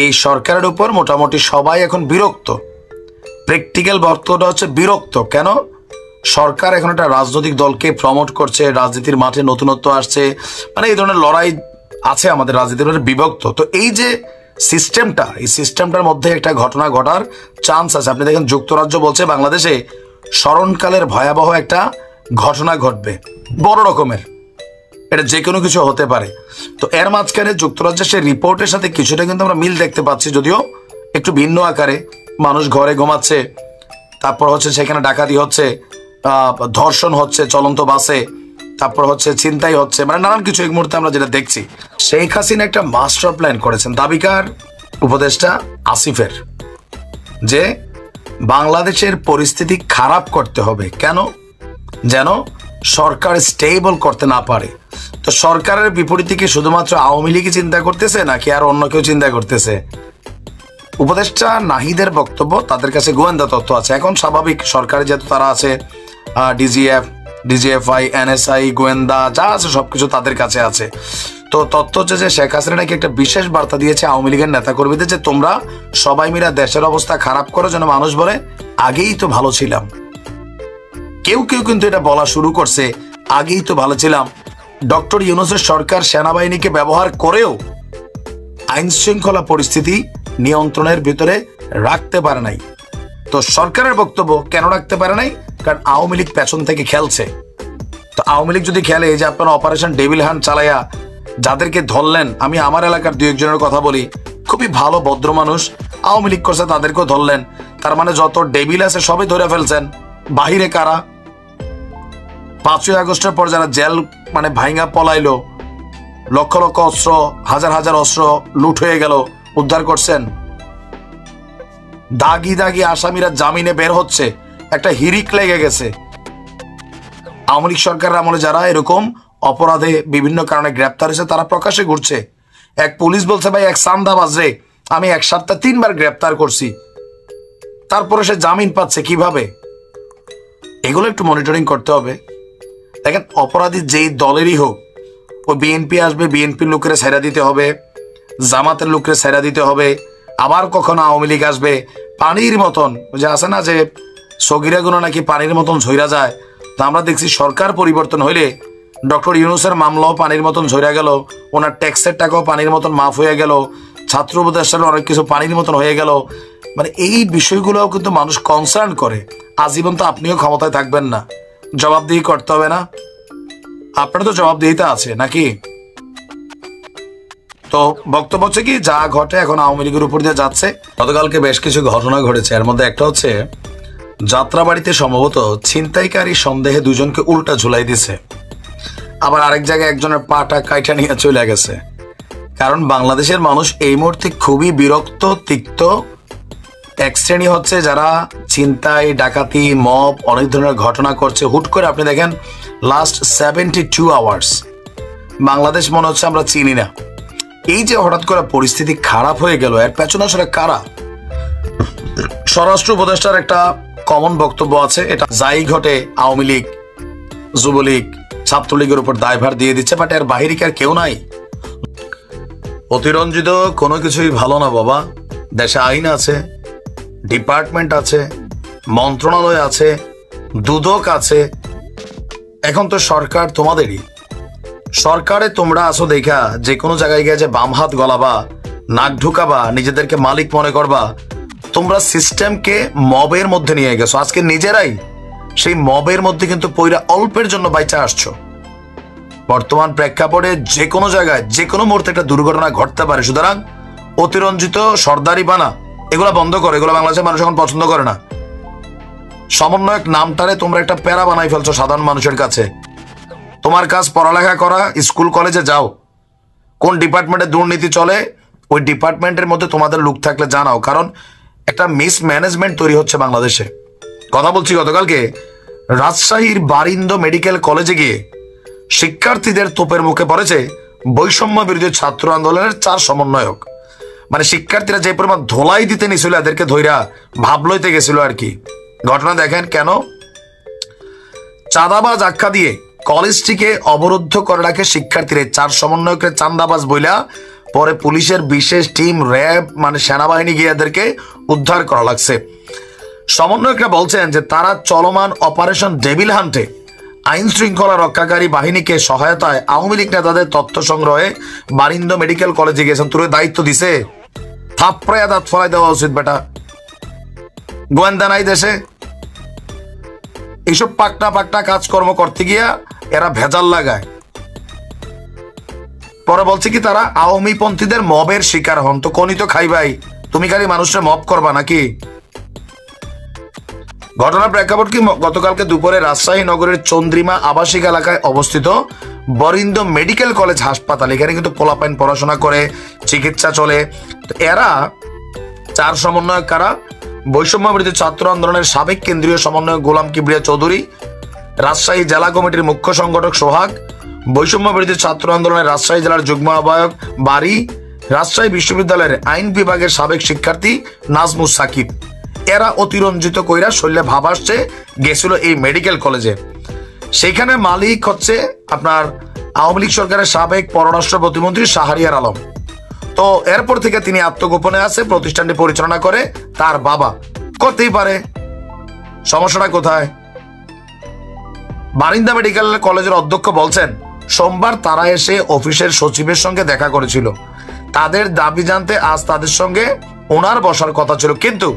এই সরকারের উপর মোটামুটি সবাই এখন বিরক্ত। প্র্যাকটিক্যাল বক্তব্যটা হচ্ছে বিরক্ত। কেন? সরকার এখন একটা রাজনৈতিক দলকে প্রমোট করছে, রাজনীতির মাঠে নতুনত্ব আসছে, মানে এই ধরনের লড়াই আছে আমাদের রাজনীতির মধ্যে, বিভক্ত। তো এই যে সিস্টেমটা, এই সিস্টেমটার মধ্যে একটা ঘটনা ঘটার চান্স আছে। আপনি দেখেন যুক্তরাজ্য বলছে বাংলাদেশে স্মরণকালের ভয়াবহ একটা ঘটনা ঘটবে, বড় রকমের, এটা যে কোনো কিছু হতে পারে। তো এর মাঝখানে যুক্তরাজ্যের সেই রিপোর্টের সাথে কিছুটা কিন্তু আমরা মিল দেখতে পাচ্ছি, যদিও একটু ভিন্ন আকারে। মানুষ ঘরে ঘুমাচ্ছে, তারপর হচ্ছে সেখানে ডাকাতি হচ্ছে, ধর্ষণ হচ্ছে চলন্ত বাসে, তারপর হচ্ছে ছিনতাই হচ্ছে, মানে নানান কিছু এই মুহূর্তে আমরা যেটা দেখছি। শেখ হাসিনা একটা মাস্টার প্ল্যান করেছেন, দাবিকার উপদেষ্টা আসিফের, যে বাংলাদেশের পরিস্থিতি খারাপ করতে হবে। কেন? যেন সরকার স্টেবল করতে না পারে। তো সরকারের বিপরীতে কি শুধুমাত্র আওয়ামী লীগই চিন্তা করতেছে নাকি আর অন্য কেউ চিন্তা করতেছে? উপদেষ্টা নাহিদের বক্তব্য, তাদের কাছে গোয়েন্দা তথ্য আছে। এখন স্বাভাবিক, সরকারে যেহেতু তারা আছে, ডিজিএফআই, এনএসআই, গোয়েন্দা যা আছে সবকিছু তাদের কাছে আছে। তো তথ্য হচ্ছে যে শেখ হাসিনা নাকি একটা বিশেষ বার্তা দিয়েছে আওয়ামী লীগের নেতাকর্মীদের, যে তোমরা সবাই মিলে দেশের অবস্থা খারাপ করো, যেন মানুষ বলে আগেই তো ভালো ছিলাম। কেউ কেউ কিন্তু এটা বলা শুরু করছে, আগেই তো ভালো ছিলাম। ডক্টর ইউনূসের সরকার সেনাবাহিনীকে ব্যবহার করেও আইন শৃঙ্খলা পরিস্থিতি নিয়ন্ত্রণের ভিতরে রাখতে পারে নাই। তো সরকারের বক্তব্য, কেন রাখতে পারে নাই? কারণ আওয়ামী লীগ পেছন থেকে খেলছে। তো আওয়ামী লীগ যদি খেলে, এই যে আপনারা অপারেশন ডেভিল হান্ট চালাইয়া যাদেরকে ধরলেন, আমি আমার এলাকার দু একজনের কথা বলি, খুবই ভালো ভদ্র মানুষ, আওয়ামী লীগ করছে, তাদেরকেও ধরলেন। তার মানে যত ডেভিল আছে সবই ধরে ফেলছেন। বাহিরে কারা? 5ই আগস্টের পর যারা জেল মানে ভাইঙ্গা পলাইলো, লক্ষ লক্ষ অস্ত্র, হাজার হাজার অস্ত্র লুট হয়ে গেল, উদ্ধার করছেন। দাগি দাগি আসামিরা জামিনে বের হচ্ছে, একটা হিরিক লেগে গেছে। আওয়ামী লীগ সরকারের আমলে যারা এরকম অপরাধে বিভিন্ন কারণে গ্রেপ্তার হয়েছে, তারা প্রকাশ্যে ঘুরছে। এক পুলিশ বলছে, ভাই এক চান্দাবাজ রে আমি এক সপ্তাহে 3 বার গ্রেপ্তার করছি, তারপরে সে জামিন পাচ্ছে কিভাবে? এগুলো একটু মনিটরিং করতে হবে। দেখেন, অপরাধী যেই দলেরই হোক, ও বিএনপি আসবে, বিএনপির লোকের ছেড়া দিতে হবে, জামাতের লোকের ছেড়া দিতে হবে। আবার কখনো আওয়ামী লীগ আসবে, পানির মতন, যে আছে না যে সগিরাগুলো নাকি পানির মতন ঝইরা যায়। তো আমরা দেখছি সরকার পরিবর্তন হইলে ডক্টর ইউনূসের মামলাও পানির মতন ঝইরা গেল, ওনার ট্যাক্সের টাকাও পানির মতন মাফ হয়ে গেল, ছাত্র উপদেষ্টার অনেক কিছু পানির মতন হয়ে গেল। মানে এই বিষয়গুলোও কিন্তু মানুষ কনসার্ন করে। আজীবন তো আপনিও ক্ষমতায় থাকবেন না, জবাবদিহি করতে হবে না? আপনার তো জবাবদিহিতা আছে নাকি? তো বক্তব্য হচ্ছে কি, যা ঘটে এখন আওয়ামী লীগের উপর দিয়ে যাচ্ছে। গতকালকে বেশ কিছু ঘটনা ঘটেছে, এর মধ্যে একটা হচ্ছে যাত্রাবাড়িতে সম্ভবত ছিনতাইকারী সন্দেহে 2 জনকে উল্টা ঝুলাই দিছে, আবার আরেক জায়গায় একজনের পাটা কাইটা নিয়ে চলে গেছে। কারণ বাংলাদেশের মানুষ এই মুহূর্তে খুবই বিরক্ত, তিক্ত। এক শ্রেণী হচ্ছে যারা ছিনতাই, ডাকাতি, মব, অনেক ধরনের ঘটনা করছে হুট করে। আপনি দেখেন লাস্ট 72 আওয়ার্স বাংলাদেশ মনে হচ্ছে আমরা চিনি না। এই যে হঠাৎ করে পরিস্থিতি খারাপ হয়ে গেল, এর পেছনে আসলে কারা? স্বরাষ্ট্র উপদেষ্টার একটা কমন বক্তব্য আছে, এটা যাই ঘটে আওয়ামী লীগ, যুবলীগ, ছাত্রলীগের উপর দায়ভার দিয়ে দিচ্ছে। বাট এর বাহিরে আর কেউ নাই। অতিরঞ্জিত কোনো কিছুই ভালো না বাবা। দেশে আইন আছে, ডিপার্টমেন্ট আছে, মন্ত্রণালয় আছে, দুদক আছে। এখন তো সরকার তোমাদেরই। সরকারে তোমরা আসো দেখা যে কোনো জায়গায় গিয়ে যে বাম হাত গলাবা, নাক ঢুকাবা, নিজেদেরকে মালিক মনে করবা, তোমরা সিস্টেমকে মবের মধ্যে নিয়ে গেছো। আজকে নিজেরাই সেই মবের মধ্যে কিন্তু পইরা অল্পের জন্য বাইচা আসছো। বর্তমান প্রেক্ষাপটে যে কোনো জায়গায় যে কোনো মুহূর্তে একটা দুর্ঘটনা ঘটতে পারে। সুতরাং অতিরঞ্জিত, সর্দারি বানা, এগুলা বন্ধ করো। এগুলো বাংলাদেশের মানুষ এখন পছন্দ করে না। সমন্বয়ক নামটারে তোমরা একটা প্যারা বানাই ফেলছো সাধারণ মানুষের কাছে। তোমার কাজ পড়ালেখা করা, স্কুল কলেজে যাও, কোন ডিপার্টমেন্টে দুর্নীতি চলে ওই ডিপার্টমেন্টের মধ্যে তোমাদের লোক থাকলে জানাও। কারণ একটা মিসম্যানেজমেন্ট তৈরি হচ্ছে বাংলাদেশে। কথা বলছি, গতকালকে রাজশাহীর বারিন্দ মেডিকেল কলেজে গিয়ে শিক্ষার্থীদের তোপের মুখে পড়েছে বৈষম্য বিরোধী ছাত্র আন্দোলনের 4 সমন্বয়ক। মানে শিক্ষার্থীরা যে পরিমাণ ধোলাই দিতে নিছিল, এদেরকে ধৈরা ভাব লইতে গেছিল আর কি। ঘটনা দেখেন, কেন চাঁদাবাজ আখ্যা দিয়ে কলেজটিকে অবরুদ্ধ করে রাখে শিক্ষার্থীরা। 4 সমন্বয়কের চাঁদাবাজ বইলা পরে পুলিশের বিশেষ টিম, র্যাব মানে সেনাবাহিনী গিয়ে এদেরকে উদ্ধার করা লাগছে। সমন্বয়করা বলছেন যে তারা চলমান অপারেশন ডেভিল হান্টে আইন শৃঙ্খলা রক্ষাকারী বাহিনীকে সহায়তায় আওয়ামী লীগ নেতাদের তথ্য সংগ্রহে বারিন্দ মেডিকেল কলেজে গিয়েছেন। তোর দায়িত্ব দিছে, থাপড়ায় দাঁত ফলাই দেওয়া উচিত বেটা। গোয়েন্দা নাই দেশে, এইসব পাকটা পাকটা কাজকর্ম করতে গিয়া এরা ভেজাল লাগায়। পরে বলছে কি তারা আওয়ামী পন্থীদের মবের শিকার হন। তো কোনই তো খাইবাই, তুমি খালি মানুষের মব করবা নাকি? ঘটনার প্রেক্ষাপট কি, গতকালকে দুপুরে রাজশাহী নগরের চন্দ্রিমা আবাসিক এলাকায় অবস্থিত বরিন্দ মেডিকেল কলেজ হাসপাতাল, এখানে কিন্তু পোলাপাইন পড়াশোনা করে, চিকিৎসা চলে। এরা চার সমন্বয়ক কারা? বৈষম্য বিরোধী ছাত্র আন্দোলনের সাবেক কেন্দ্রীয় সমন্বয়ক গোলাম কিবরিয়া চৌধুরী, রাজশাহী জেলা কমিটির মুখ্য সংগঠক সোহাগ, বৈষম্য বিরোধী ছাত্র আন্দোলনের রাজশাহী জেলার যুগ্ম আহ্বায়ক বারি, রাজশাহী বিশ্ববিদ্যালয়ের আইন বিভাগের সাবেক শিক্ষার্থী নাজমুস সাকিব। এরা অতিরঞ্জিত কইরা শৈলে ভাব আসছে গেছিল এই মেডিকেল কলেজে। সেখানে মালিক হচ্ছে আপনার আওয়ামী লীগ সরকারের সাবেক পররাষ্ট্র প্রতিমন্ত্রী শাহরিয়ার আলম। তো এরপর থেকে তিনি আত্মগোপনে আছে, প্রতিষ্ঠানটি পরিচালনা করে তার বাবা। করতেই পারে, সমস্যাটা কোথায়? বারিন্দা মেডিকেল কলেজের অধ্যক্ষ বলছেন সোমবার তারা এসে অফিসের সচিবের সঙ্গে দেখা করেছিল। তাদের দাবি জানতে আজ তাদের সঙ্গে ওনার বসার কথা ছিল, কিন্তু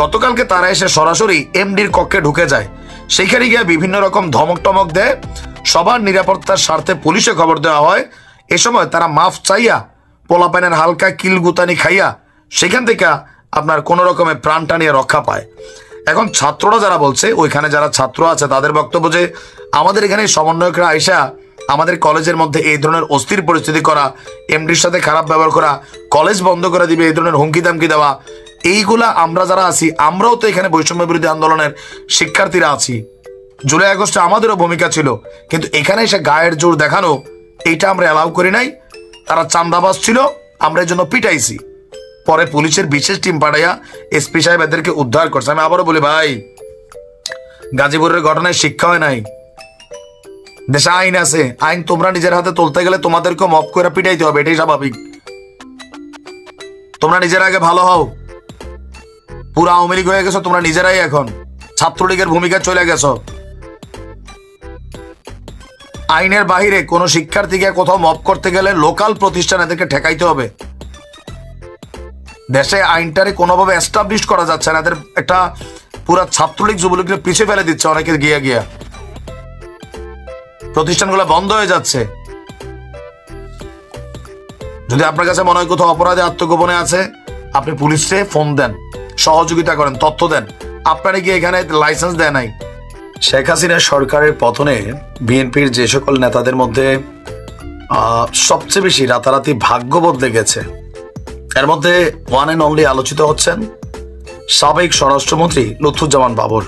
গতকালকে তারা এসে সরাসরি এমডির কক্ষে ঢুকে যায়। সেখানে গিয়ে বিভিন্ন রকম ধমক টমক দেয়। সবার নিরাপত্তার স্বার্থে পুলিশে খবর দেওয়া হয়। এ সময় তারা মাফ চাইয়া পোলাপানের হালকা কিলগুতানি খাইয়া সেখান থেকে আপনার কোনো রকমের প্রাণ টানিয়ে রক্ষা পায়। এখন ছাত্ররা যারা বলছে, ওইখানে যারা ছাত্র আছে তাদের বক্তব্য যে আমাদের এখানে সমন্বয়করা আইসা আমাদের কলেজের মধ্যে এই ধরনের অস্থির পরিস্থিতি করা, এমডির সাথে খারাপ ব্যবহার করা, কলেজ বন্ধ করে দিবে, এই ধরনের হুমকি দামকি দেওয়া, এইগুলা আমরা যারা আছি, আমরাও তো এখানে বৈষম্য বিরোধী আন্দোলনের শিক্ষার্থীরা আছি, জুলাই আগস্টে আমাদেরও ভূমিকা ছিল, কিন্তু এখানে এসে গায়ের জোর দেখানো এইটা আমরা অ্যালাউ করি নাই। তারা চান্দাবাজ ছিল, আমরা এই জন্য পিটাইছি। পরে পুলিশের বিশেষ টিম পাঠাইয়া এসপি সাহেব এদেরকে উদ্ধার করছে। আমি আবারও বলি ভাই, গাজীপুরের ঘটনায় শিক্ষা হয় নাই, দেশে আইন আছে, আইন তোমরা নিজের হাতে তুলতে গেলে তোমাদেরকে মপ করে পিটাইতে হবে, এটাই স্বাভাবিক। তোমরা নিজের আগে ভালো হও, পুরো আওয়ামী লীগ হয়ে গেছো তোমরা নিজেরাই, এখন ছাত্রলীগের ভূমিকা চলে গেছো। আইনের বাহিরে কোনো শিক্ষার্থীকে কোথাও মপ করতে গেলে লোকাল প্রতিষ্ঠান এদেরকে ঠেকাইতে হবে। দেশে আইনটারে কোনোভাবে এস্টাবলিশ করা যাচ্ছে না, এদের একটা পুরা ছাত্রলীগ যুবলীগকে পিছিয়ে ফেলে দিচ্ছে অনেকে গিয়া গিয়া, প্রতিষ্ঠানগুলো বন্ধ হয়ে যাচ্ছে। যদি আপনার কাছে মনে হয় কোথাও অপরাধে আত্মগোপনে আছে, আপনি পুলিশে ফোন দেন, সহযোগিতা করেন, তথ্য দেন। আপনারা কি এখানে লাইসেন্স দেয় নাই? শেখ হাসিনা সরকারের পতনে বিএনপির যে সকল নেতাদের মধ্যে সবচেয়ে বেশি রাতারাতি ভাগ্য বদলে গেছে, এর মধ্যে ওয়ান অ্যান্ড অনলি আলোচিত হচ্ছেন সাবেক স্বরাষ্ট্রমন্ত্রী লুৎফুজ্জামান বাবর।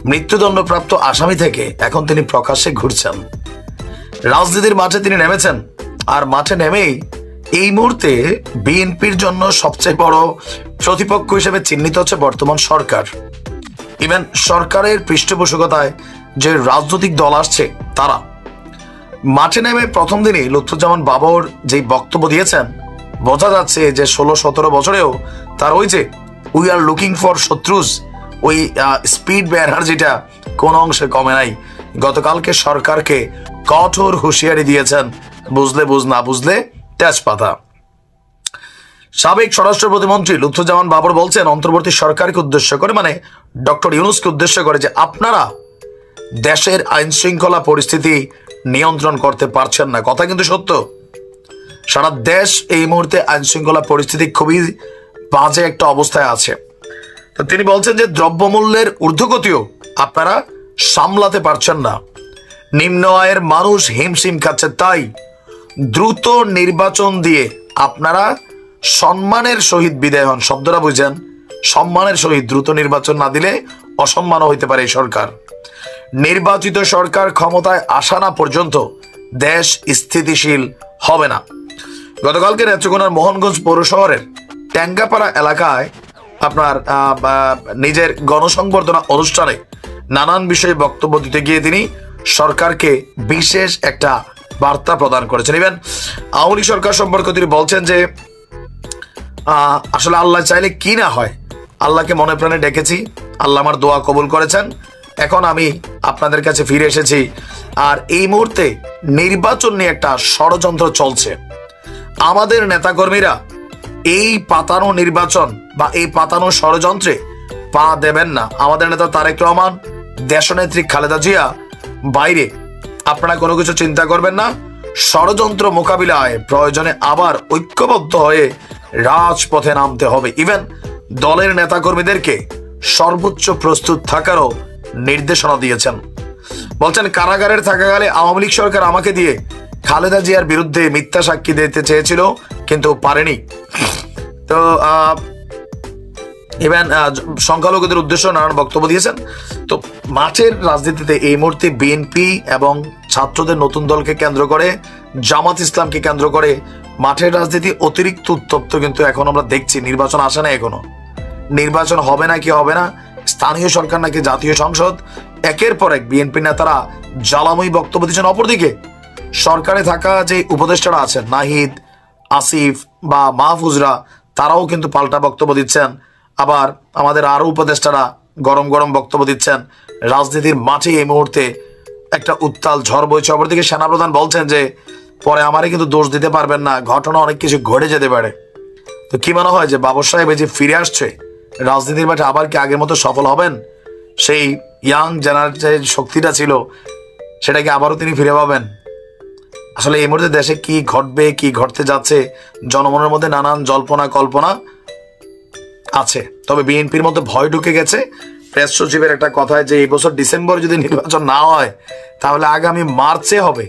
মৃত্যুদণ্ডপ্রাপ্ত আসামি থেকে এখন তিনি প্রকাশ্যে ঘুরছেন, রাজনীতির মাঠে তিনি নেমেছেন। আর মাঠে নেমেই এই মুহূর্তে বিএনপির জন্য সবচেয়ে বড় প্রতিপক্ষ হিসেবে চিহ্নিত হচ্ছে বর্তমান সরকার। ইভেন সরকারের পৃষ্ঠপোষকতায় যে রাজনৈতিক দল আসছে তারা মাঠে নেমে প্রথম দিনই লুৎফুজ্জামান বাবর যেই বক্তব্য দিয়েছেন, বোঝা যাচ্ছে যে 16-17 বছরেও তার ওই যে উই আর লুকিং ফর শত্রুস, ওই স্পিড বা এনার্জিটা কোন অংশে কমে নাই। গতকালকে সরকারকে কঠোর হুঁশিয়ারি দিয়েছেন, বুঝলে বুঝ, না বুঝলে তেজপাতা। সাবেক স্বরাষ্ট্র প্রতিমন্ত্রী লুৎফুজ্জামান বাবর বলছেন অন্তর্বর্তী সরকারকে উদ্দেশ্য করে, মানে ডক্টর ইউনূসকে উদ্দেশ্য করে, যে আপনারা দেশের আইন শৃঙ্খলা পরিস্থিতি নিয়ন্ত্রণ করতে পারছেন না। কথা কিন্তু সত্য, সারা দেশ এই মুহূর্তে আইন শৃঙ্খলা পরিস্থিতি খুবই বাজে একটা অবস্থায় আছে। তো তিনি বলছেন যে দ্রব্যমূল্যের ঊর্ধ্বগতিও আপনারা সামলাতে পারছেন না, নিম্ন আয়ের মানুষ হিমশিম খাচ্ছে, তাই দ্রুত নির্বাচন দিয়ে আপনারা সম্মানের সহিত বিদায় হন। শব্দটা বুঝেন, সম্মানের সহিত। দ্রুত নির্বাচন না দিলে অসম্মানও হইতে পারে এই সরকার। নির্বাচিত সরকার ক্ষমতায় আসা না পর্যন্ত দেশ স্থিতিশীল হবে না। গতকালকে নেত্রকোনার মোহনগঞ্জ পৌর শহরের ট্যাঙ্গাপাড়া এলাকায় আপনার নিজের গণসংবর্ধনা অনুষ্ঠানে নানান বিষয়ে বক্তব্য দিতে গিয়ে তিনি সরকারকে বিশেষ একটা বার্তা প্রদান করেছেন। ইভেন আওয়ামী লীগ সরকার সম্পর্কে তিনি বলছেন যে আসলে আল্লাহ চাইলে কি না হয়, আল্লাহকে মনে প্রাণে ডেকেছি, আল্লাহ আমার দোয়া কবুল করেছেন, এখন আমি আপনাদের কাছে ফিরে এসেছি। আর এই মুহূর্তে নির্বাচন নিয়ে একটা ষড়যন্ত্র চলছে। আমাদের নেতাকর্মীরা এই পাতানো নির্বাচন বা এই পাতানো ষড়যন্ত্রে পা দেবেন না। আমাদের নেতা তারেক রহমান, দেশনেত্রী খালেদা জিয়া বাইরে, আপনারা কোনো কিছু চিন্তা করবেন না। ষড়যন্ত্র মোকাবিলায় প্রয়োজনে আবার ঐক্যবদ্ধ হয়ে রাজপথে নামতে হবে। ইভেন দলের নেতাকর্মীদেরকে সর্বোচ্চ প্রস্তুত থাকারও নির্দেশনা দিয়েছেন। বলছেন কারাগারের থাকাকালে আওয়ামী লীগ সরকার আমাকে দিয়ে খালেদা জিয়ার বিরুদ্ধে মিথ্যা সাক্ষী দিতে চেয়েছিল, কিন্তু পারেনি। তো ইভেন সংখ্যালঘুদের উদ্দেশ্য নানান বক্তব্য দিয়েছেন। তো মাঠের রাজনীতিতে এই মুহূর্তে বিএনপি এবং ছাত্রদের নতুন দলকে কেন্দ্র করে, জামাত ইসলামকে কেন্দ্র করে মাঠের রাজনীতি অতিরিক্ত উত্তপ্ত। কিন্তু এখন আমরা দেখছি নির্বাচন আসে না, এখনো নির্বাচন হবে না কি হবে না, স্থানীয় সরকার নাকি জাতীয় সংসদ, একের পর এক বিএনপি নেতারা জ্বালাময়ী বক্তব্য দিচ্ছেন। অপরদিকে সরকারে থাকা যে উপদেষ্টারা আছেন, নাহিদ, আসিফ বা মাহফুজরা, তারাও কিন্তু পাল্টা বক্তব্য দিচ্ছেন। আবার আমাদের আরো উপদেষ্টারা গরম গরম বক্তব্য দিচ্ছেন। রাজনীতির মাঠে এই মুহূর্তে একটা উত্তাল ঝড় বইছে। অপরদিকে সেনাপ্রধান বলছেন যে পরে আমারে কিন্তু দোষ দিতে পারবেন না, ঘটনা অনেক কিছু ঘটে যেতে পারে। তো কি মনে হয় যে বাবর সাহেব যে ফিরে আসছে রাজনীতির মাঠে, আবার কি আগের মতো সফল হবেন? সেই ইয়াং জেনারেশনের শক্তিটা ছিল, সেটাকে আবারও তিনি ফিরে পাবেন? আসলে এই মুহূর্তে দেশে কি ঘটবে, কি ঘটতে যাচ্ছে, জনমনের মধ্যে নানান জল্পনা কল্পনা আছে। তবে বিএনপির মধ্যে ভয় ঢুকে গেছে। প্রেস সচিবের একটা কথায় যে এই বছর ডিসেম্বরে যদি নির্বাচন না হয় তাহলে আগামী মার্চে হবে।